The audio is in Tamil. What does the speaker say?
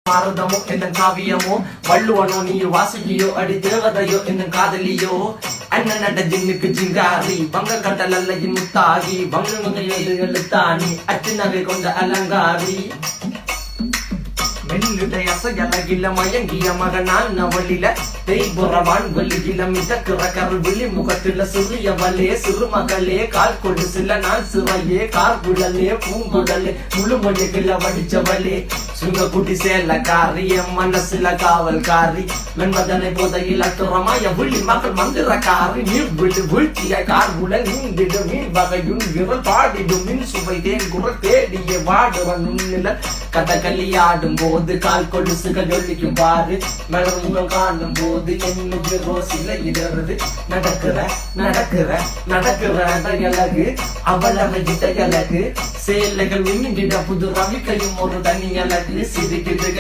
பாரதமோ என்ன காவியமோ வள்ளுவனோ நீ வாசுகியோ அடி தேவதையோ என்ன காதலியோ அண்ணன் நட ஜின்னுக்கு ஜிங்காரி வங்க கடல் அல்லையின் முத்தாகி வங்க எழுத்தாணி அச்சு நகை கொண்ட அலங்காரி மெல்லுடைய அசையலகில மயங்கிய மகனான் நவளில தேய்புறவான் வெளியில மிதக்கிற கரு விழி முகத்தில சிறியவளே சிறுமகளே கால் கொண்டு சில நான் சிறையே கார்குழலே பூங்குடலே முழுமொழிகள வடிச்சவளே சுங்க குட்டி சேலக்காரி என் மனசுல காவல்காரி மென்மதனை போதையில் அத்துறமாய விழி மகள் மந்திரக்காரி நீர் விழி வீழ்த்திய கார்குழல் நீந்திடும் மீன் வகையும் விரல் பாடிடும் மின் சுவை தேன் குரல் தேடிய வாடுவன் நுண்ணில கதகளி ஆடும் போது கால் கொலுசுகள் ஒழிக்கும் பாரு மலர் முகம் காணும் போது என்னுக்கு ரோசில இடறது நடக்கிற நடக்கிற நடக்கிற அழகு அவளவை இட்ட அழகு சேலைகள் விண்ணிட புது ரவிக்கையும் ஒரு தனி அழகு சிரிக்குதுகள்